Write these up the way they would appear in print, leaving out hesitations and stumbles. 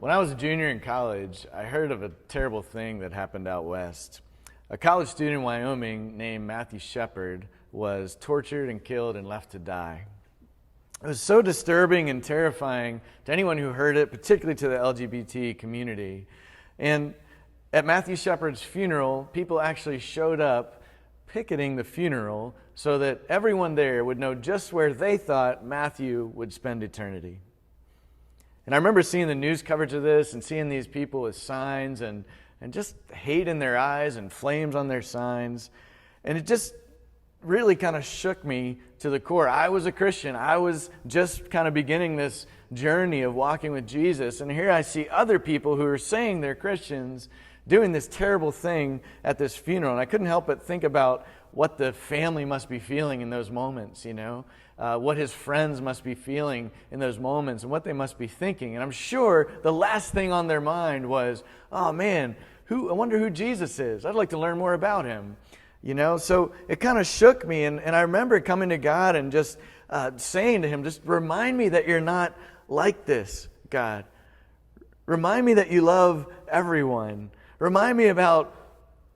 When I was a junior in college, I heard of a terrible thing that happened out west. A college student in Wyoming named Matthew Shepard was tortured and killed and left to die. It was so disturbing and terrifying to anyone who heard it, particularly to the LGBT community. And at Matthew Shepard's funeral, people actually showed up picketing the funeral so that everyone there would know just where they thought Matthew would spend eternity. And I remember seeing the news coverage of this and seeing these people with signs and just hate in their eyes and flames on their signs. And it just really kind of shook me to the core. I was a Christian. I was just kind of beginning this journey of walking with Jesus. And here I see other people who are saying they're Christians doing this terrible thing at this funeral. And I couldn't help but think about what the family must be feeling in those moments, what his friends must be feeling in those moments and what they must be thinking. And I'm sure the last thing on their mind was, oh man, I wonder who Jesus is. I'd like to learn more about him. So it kind of shook me. And I remember coming to God and just saying to him, just remind me that you're not like this, God. Remind me that you love everyone. Remind me about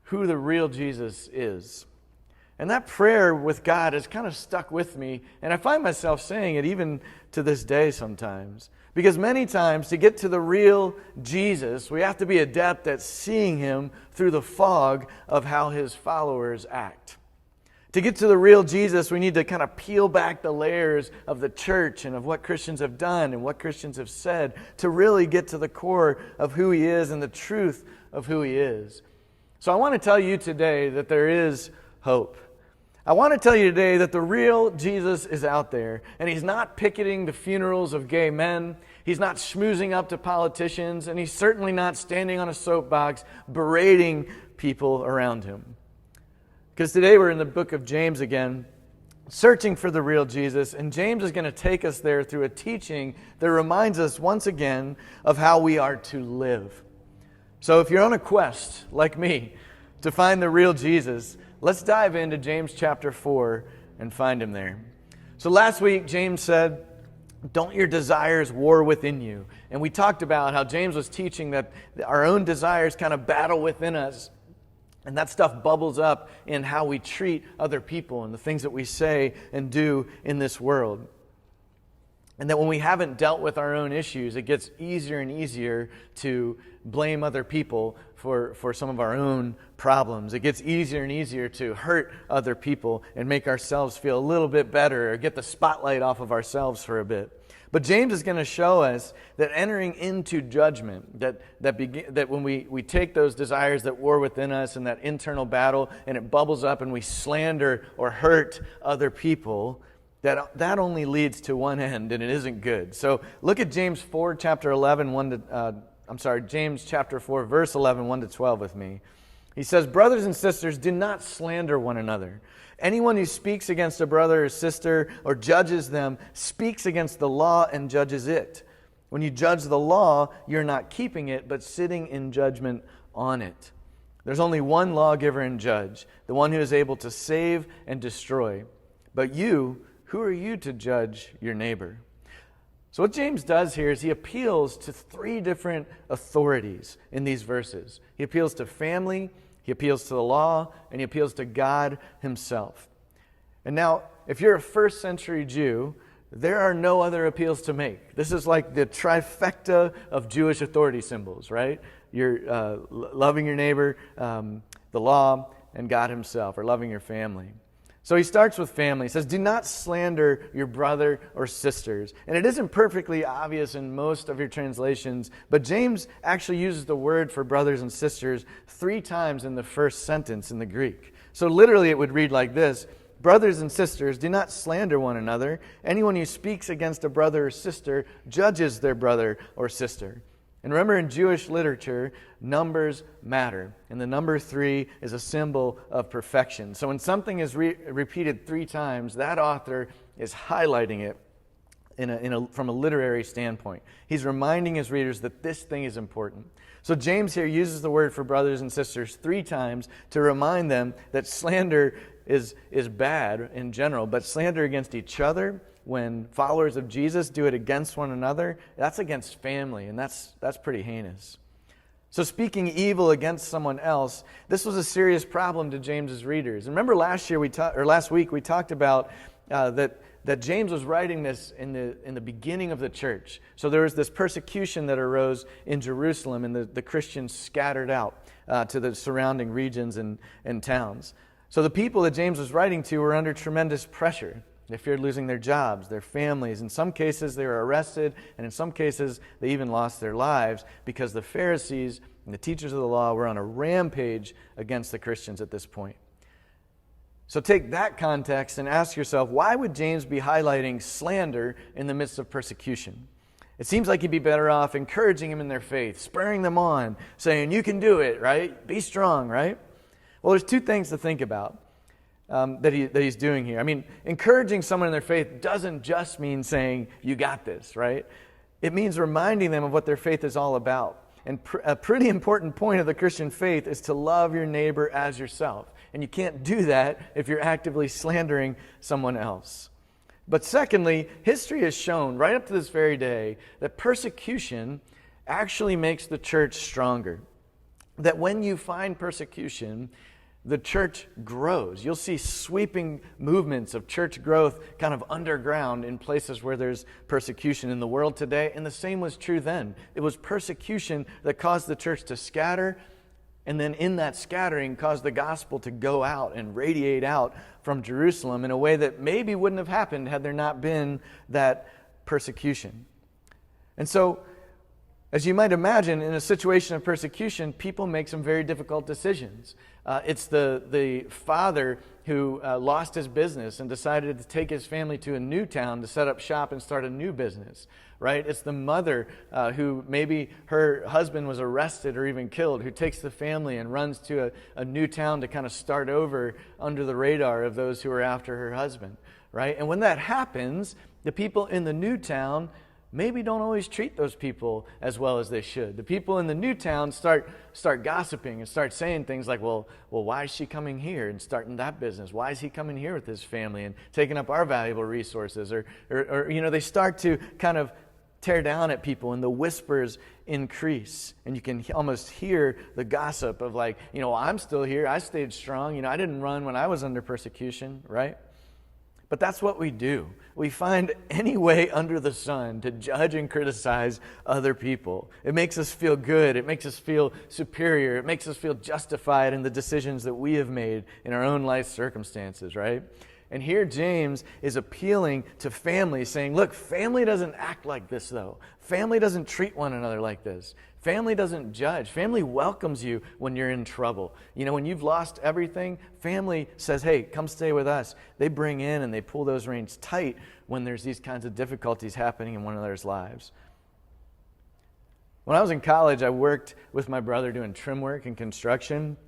who the real Jesus is. And that prayer with God has kind of stuck with me, and I find myself saying it even to this day sometimes. Because many times, to get to the real Jesus, we have to be adept at seeing him through the fog of how his followers act. To get to the real Jesus, we need to kind of peel back the layers of the church and of what Christians have done and what Christians have said to really get to the core of who he is and the truth of who he is. So I want to tell you today that there is hope. I want to tell you today that the real Jesus is out there, and he's not picketing the funerals of gay men. He's not schmoozing up to politicians, and he's certainly not standing on a soapbox berating people around him. Because today we're in the book of James again, searching for the real Jesus, and James is going to take us there through a teaching that reminds us once again of how we are to live. So if you're on a quest, like me, to find the real Jesus, let's dive into James chapter 4 and find him there. So last week, James said, don't your desires war within you? And we talked about how James was teaching that our own desires kind of battle within us. And that stuff bubbles up in how we treat other people and the things that we say and do in this world. And that when we haven't dealt with our own issues, it gets easier and easier to blame other people for some of our own problems. It gets easier and easier to hurt other people and make ourselves feel a little bit better or get the spotlight off of ourselves for a bit. But James is going to show us that entering into judgment, that when we take those desires that war within us and that internal battle and it bubbles up and we slander or hurt other people, that only leads to one end, and it isn't good. So look at James 4, chapter 11, James chapter 4, verse 11, 1 to 12 with me. He says, brothers and sisters, do not slander one another. Anyone who speaks against a brother or sister or judges them speaks against the law and judges it. When you judge the law, you're not keeping it, but sitting in judgment on it. There's only one lawgiver and judge, the one who is able to save and destroy. But you, who are you to judge your neighbor? So what James does here is he appeals to three different authorities in these verses. He appeals to family, he appeals to the law, and he appeals to God himself. And now, if you're a first century Jew, there are no other appeals to make. This is like the trifecta of Jewish authority symbols, right? You're loving your neighbor, the law, and God himself, or loving your family. So he starts with family. He says, do not slander your brother or sisters. And it isn't perfectly obvious in most of your translations, but James actually uses the word for brothers and sisters 3 times in the first sentence in the Greek. So literally it would read like this, brothers and sisters, do not slander one another. Anyone who speaks against a brother or sister judges their brother or sister. And remember, in Jewish literature, numbers matter. And the number 3 is a symbol of perfection. So when something is repeated 3 times, that author is highlighting it from a literary standpoint. He's reminding his readers that this thing is important. So James here uses the word for brothers and sisters 3 times to remind them that slander is bad in general, but slander against each other, when followers of Jesus do it against one another, that's against family, and that's pretty heinous. So speaking evil against someone else, this was a serious problem to James's readers. And remember last week we talked about that James was writing this in the beginning of the church. So there was this persecution that arose in Jerusalem, and the Christians scattered out to the surrounding regions and towns. So the people that James was writing to were under tremendous pressure. They feared losing their jobs, their families. In some cases, they were arrested, and in some cases, they even lost their lives because the Pharisees and the teachers of the law were on a rampage against the Christians at this point. So take that context and ask yourself, why would James be highlighting slander in the midst of persecution? It seems like he'd be better off encouraging them in their faith, spurring them on, saying, you can do it, right? Be strong, right? Well, there's 2 things to think about that he's doing here. I mean, encouraging someone in their faith doesn't just mean saying, you got this, right? It means reminding them of what their faith is all about. And a pretty important point of the Christian faith is to love your neighbor as yourself. And you can't do that if you're actively slandering someone else. But secondly, history has shown right up to this very day that persecution actually makes the church stronger. That when you find persecution, the church grows. You'll see sweeping movements of church growth kind of underground in places where there's persecution in the world today. And the same was true then. It was persecution that caused the church to scatter, and then in that scattering caused the gospel to go out and radiate out from Jerusalem in a way that maybe wouldn't have happened had there not been that persecution. And so, as you might imagine, in a situation of persecution, people make some very difficult decisions. It's the father who lost his business and decided to take his family to a new town to set up shop and start a new business, right? It's the mother who maybe her husband was arrested or even killed, who takes the family and runs to a new town to kind of start over under the radar of those who are after her husband, right? And when that happens, the people in the new town maybe don't always treat those people as well as they should. The people in the new town start gossiping and start saying things like, well, why is she coming here and starting that business? Why is he coming here with his family and taking up our valuable resources? Or they start to kind of tear down at people, and the whispers increase. And you can almost hear the gossip of like, I'm still here. I stayed strong. I didn't run when I was under persecution, right? But that's what we do. We find any way under the sun to judge and criticize other people. It makes us feel good. It makes us feel superior. It makes us feel justified in the decisions that we have made in our own life circumstances, right? And here James is appealing to family, saying, look, family doesn't act like this, though. Family doesn't treat one another like this. Family doesn't judge. Family welcomes you when you're in trouble. When you've lost everything, family says, hey, come stay with us. They bring in and they pull those reins tight when there's these kinds of difficulties happening in one another's lives. When I was in college, I worked with my brother doing trim work and construction.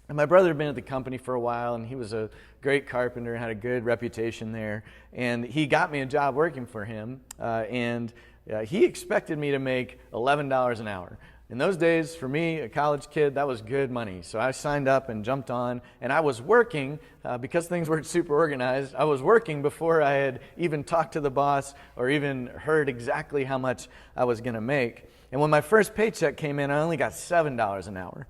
And my brother had been at the company for a while, and he was a great carpenter and had a good reputation there. And he got me a job working for him, and he expected me to make $11 an hour. In those days, for me, a college kid, that was good money. So I signed up and jumped on, and I was working, because things weren't super organized, I was working before I had even talked to the boss or even heard exactly how much I was going to make. And when my first paycheck came in, I only got $7 an hour.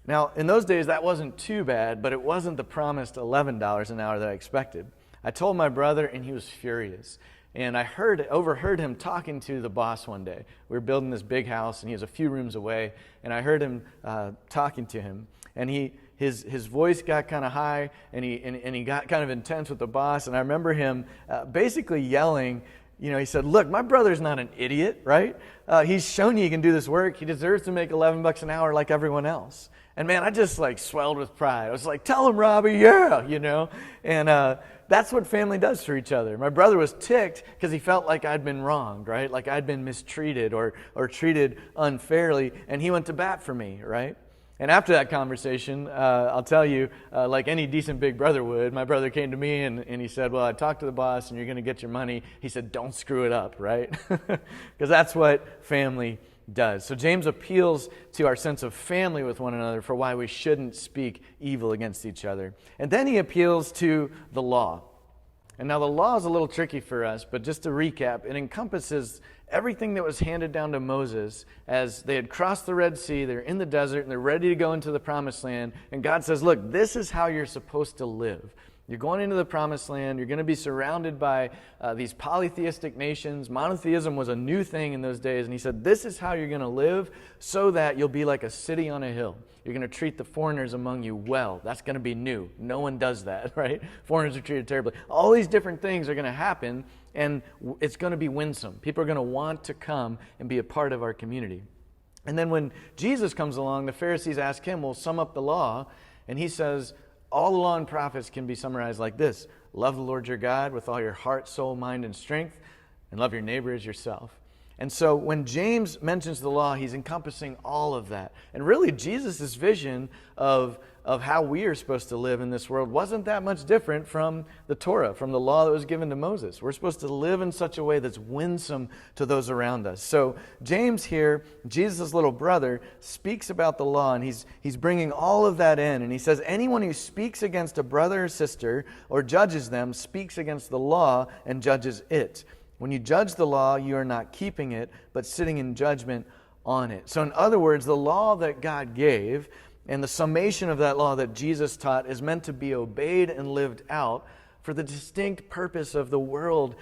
Now, in those days, that wasn't too bad, but it wasn't the promised $11 an hour that I expected. I told my brother, and he was furious. And I overheard him talking to the boss one day. We were building this big house, and he was a few rooms away. And I heard him talking to him. And his voice got kind of high, and he got kind of intense with the boss. And I remember him basically yelling. He said, look, my brother's not an idiot, right? He's shown you he can do this work. He deserves to make $11 an hour like everyone else. And man, I just swelled with pride. I was like, tell him, Robbie, yeah, And that's what family does for each other. My brother was ticked because he felt like I'd been wronged, right? Like I'd been mistreated or treated unfairly, and he went to bat for me, right? And after that conversation, I'll tell you, like any decent big brother would, my brother came to me and he said, well, I talked to the boss and you're going to get your money. He said, don't screw it up, right? Because that's what family does. So James appeals to our sense of family with one another for why we shouldn't speak evil against each other. And then he appeals to the law. And now the law is a little tricky for us, but just to recap, it encompasses everything that was handed down to Moses as they had crossed the Red Sea, they're in the desert, and they're ready to go into the Promised Land. And God says, look, this is how you're supposed to live. You're going into the Promised Land. You're going to be surrounded by these polytheistic nations. Monotheism was a new thing in those days. And he said, this is how you're going to live so that you'll be like a city on a hill. You're going to treat the foreigners among you well. That's going to be new. No one does that, right? Foreigners are treated terribly. All these different things are going to happen, and it's going to be winsome. People are going to want to come and be a part of our community. And then when Jesus comes along, the Pharisees ask him, well, sum up the law. And he says, all the law and prophets can be summarized like this: love the Lord your God with all your heart, soul, mind, and strength, and love your neighbor as yourself. And so when James mentions the law, he's encompassing all of that. And really, Jesus' vision of how we are supposed to live in this world wasn't that much different from the Torah, from the law that was given to Moses. We're supposed to live in such a way that's winsome to those around us. So James here, Jesus' little brother, speaks about the law, and he's bringing all of that in. And he says, anyone who speaks against a brother or sister or judges them speaks against the law and judges it. When you judge the law, you are not keeping it, but sitting in judgment on it. So in other words, the law that God gave and the summation of that law that Jesus taught is meant to be obeyed and lived out for the distinct purpose of the world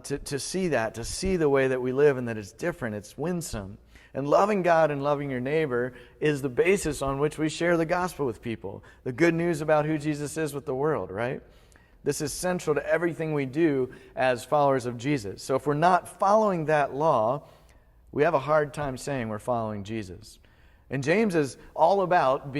to see that, to see the way that we live and that it's different, it's winsome. And loving God and loving your neighbor is the basis on which we share the gospel with people. The good news about who Jesus is with the world, right? This is central to everything we do as followers of Jesus. So if we're not following that law, we have a hard time saying we're following Jesus. And James is all about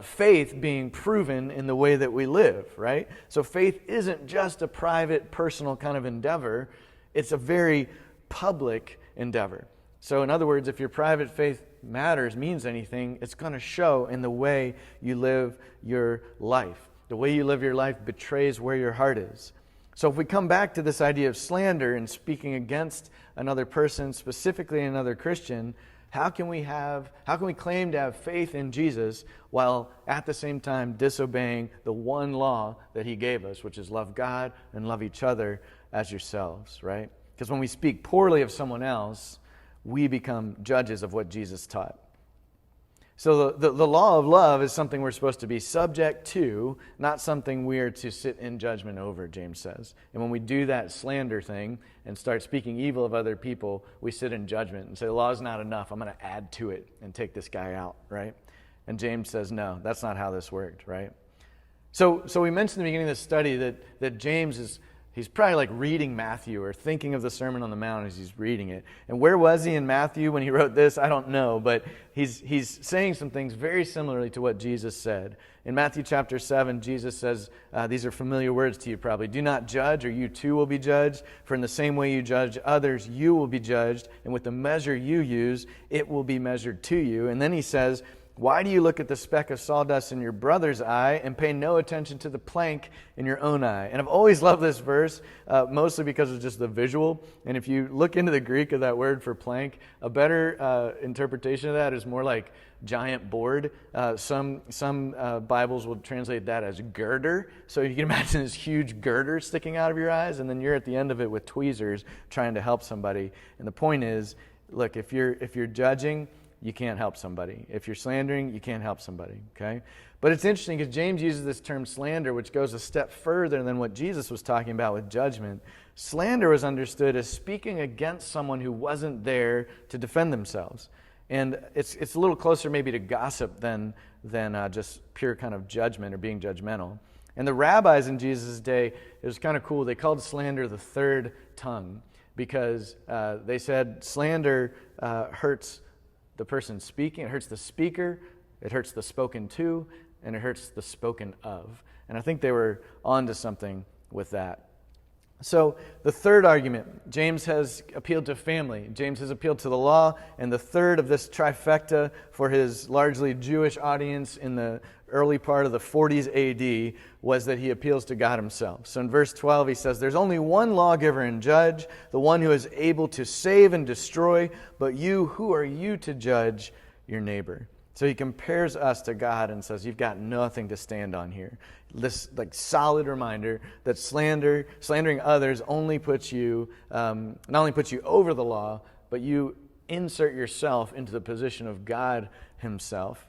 faith being proven in the way that we live, right? So faith isn't just a private, personal kind of endeavor. It's a very public endeavor. So in other words, if your private faith means anything, it's going to show in the way you live your life. The way you live your life betrays where your heart is. So if we come back to this idea of slander and speaking against another person, specifically another Christian, how can we claim to have faith in Jesus while at the same time disobeying the one law that he gave us, which is love God and love each other as yourselves, right? Because when we speak poorly of someone else, we become judges of what Jesus taught. So the law of love is something we're supposed to be subject to, not something we are to sit in judgment over, James says. And when we do that slander thing and start speaking evil of other people, we sit in judgment and say, the law is not enough. I'm going to add to it and take this guy out, right? And James says, no, that's not how this worked, right? So we mentioned in the beginning of this study that James he's probably like reading Matthew or thinking of the Sermon on the Mount as he's reading it. And where was he in Matthew when he wrote this? I don't know, but he's saying some things very similarly to what Jesus said. In Matthew chapter 7, Jesus says, these are familiar words to you probably, do not judge or you too will be judged. For in the same way you judge others, you will be judged. And with the measure you use, it will be measured to you. And then he says, why do you look at the speck of sawdust in your brother's eye and pay no attention to the plank in your own eye? And I've always loved this verse, mostly because of just the visual. And if you look into the Greek of that word for plank, a better interpretation of that is more like giant board. Some Bibles will translate that as girder. So you can imagine this huge girder sticking out of your eyes, and then you're at the end of it with tweezers trying to help somebody. And the point is, look, if you're judging, you can't help somebody. If you're slandering, you can't help somebody, okay? But it's interesting because James uses this term slander, which goes a step further than what Jesus was talking about with judgment. Slander was understood as speaking against someone who wasn't there to defend themselves. And it's a little closer maybe to gossip than just pure kind of judgment or being judgmental. And the rabbis in Jesus' day, it was kind of cool. They called slander the third tongue because they said slander hurts the person speaking, it hurts the speaker, it hurts the spoken to, and it hurts the spoken of. And I think they were onto something with that. So the third argument, James has appealed to family. James has appealed to the law. And the third of this trifecta for his largely Jewish audience in the early part of the 40s AD was that he appeals to God himself. So in verse 12 he says, "There's only one lawgiver and judge, the one who is able to save and destroy. But you, who are you to judge your neighbor?" So he compares us to God and says, you've got nothing to stand on here. This solid reminder that slandering others only puts you, not only puts you over the law, but you insert yourself into the position of God himself,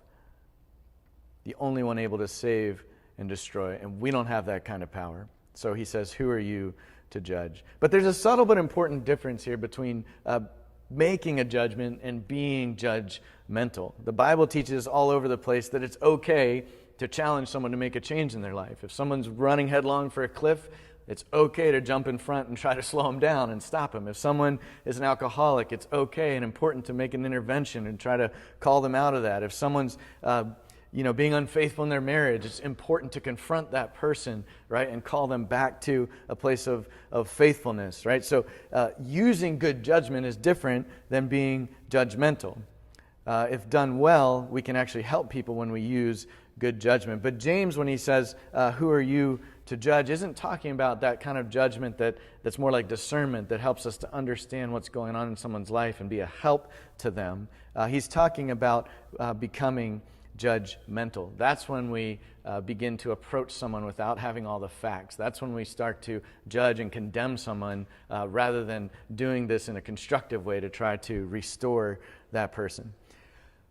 the only one able to save and destroy. And we don't have that kind of power. So he says, who are you to judge? But there's a subtle but important difference here between making a judgment and being judgmental. The Bible teaches all over the place that it's okay to challenge someone to make a change in their life. If someone's running headlong for a cliff, it's okay to jump in front and try to slow them down and stop them. If someone is an alcoholic, it's okay and important to make an intervention and try to call them out of that. If someone's being unfaithful in their marriage, it's important to confront that person, right, and call them back to a place of faithfulness, right? So using good judgment is different than being judgmental. If done well, we can actually help people when we use good judgment. But James, when he says, who are you to judge, isn't talking about that kind of judgment that's more like discernment that helps us to understand what's going on in someone's life and be a help to them. He's talking about becoming judgmental. That's when we begin to approach someone without having all the facts. That's when we start to judge and condemn someone rather than doing this in a constructive way to try to restore that person.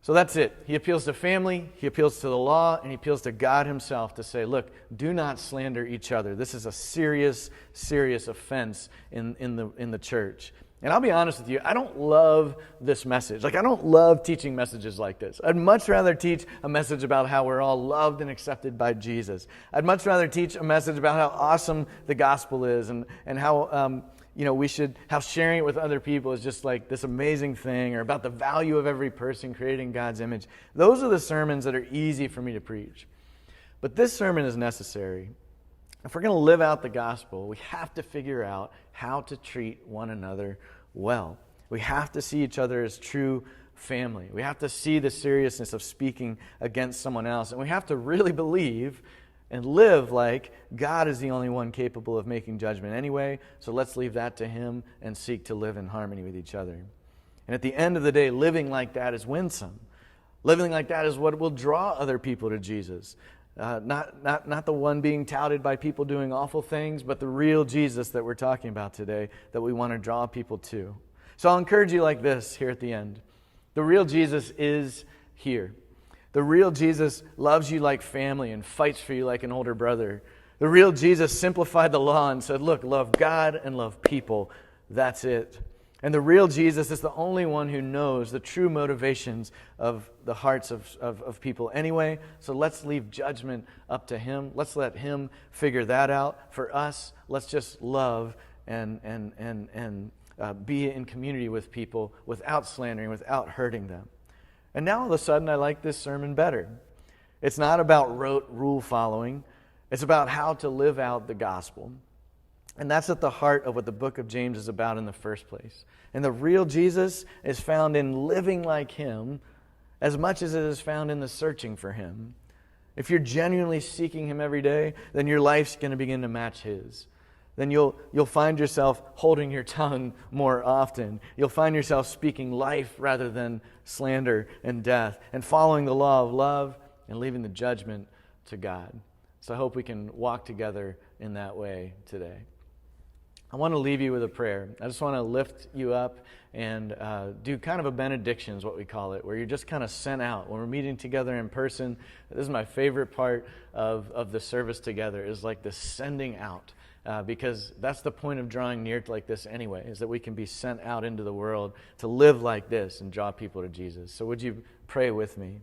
So that's it. He appeals to family, he appeals to the law, and he appeals to God himself to say, look, do not slander each other. This is a serious, serious offense in the church. And I'll be honest with you, I don't love this message. I don't love teaching messages like this. I'd much rather teach a message about how we're all loved and accepted by Jesus. I'd much rather teach a message about how awesome the gospel is and how how sharing it with other people is just like this amazing thing, or about the value of every person creating God's image. Those are the sermons that are easy for me to preach. But this sermon is necessary. If we're going to live out the gospel, we have to figure out how to treat one another well. We have to see each other as true family. We have to see the seriousness of speaking against someone else. And we have to really believe and live like God is the only one capable of making judgment anyway. So let's leave that to him and seek to live in harmony with each other. And at the end of the day, living like that is winsome. Living like that is what will draw other people to Jesus. Not the one being touted by people doing awful things, but the real Jesus that we're talking about today that we want to draw people to. So I'll encourage you like this here at the end. The real Jesus is here. The real Jesus loves you like family and fights for you like an older brother. The real Jesus simplified the law and said, look, love God and love people. That's it. And the real Jesus is the only one who knows the true motivations of the hearts of people anyway. So let's leave judgment up to him. Let's let him figure that out. For us, let's just love and be in community with people without slandering, without hurting them. And now all of a sudden I like this sermon better. It's not about rote rule following. It's about how to live out the gospel. And that's at the heart of what the book of James is about in the first place. And the real Jesus is found in living like him as much as it is found in the searching for him. If you're genuinely seeking him every day, then your life's going to begin to match his. Then you'll find yourself holding your tongue more often. You'll find yourself speaking life rather than slander and death, and following the law of love and leaving the judgment to God. So I hope we can walk together in that way today. I want to leave you with a prayer. I just want to lift you up and do kind of a benediction is what we call it, where you're just kind of sent out. When we're meeting together in person, this is my favorite part of the service together, is like the sending out. Because that's the point of drawing near like this anyway, is that we can be sent out into the world to live like this and draw people to Jesus. So would you pray with me?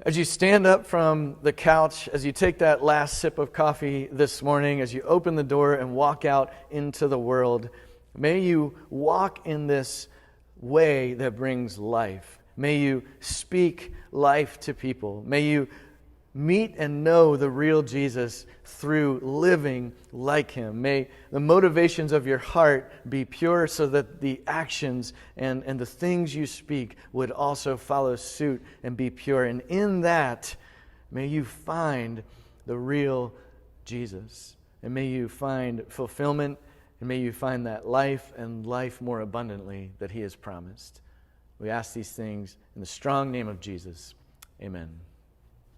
As you stand up from the couch, as you take that last sip of coffee this morning, as you open the door and walk out into the world, may you walk in this way that brings life. May you speak life to people. May you Meet and know the real Jesus through living like him. May the motivations of your heart be pure so that the actions and the things you speak would also follow suit and be pure. And in that, may you find the real Jesus. And may you find fulfillment, and may you find that life and life more abundantly that he has promised. We ask these things in the strong name of Jesus. Amen.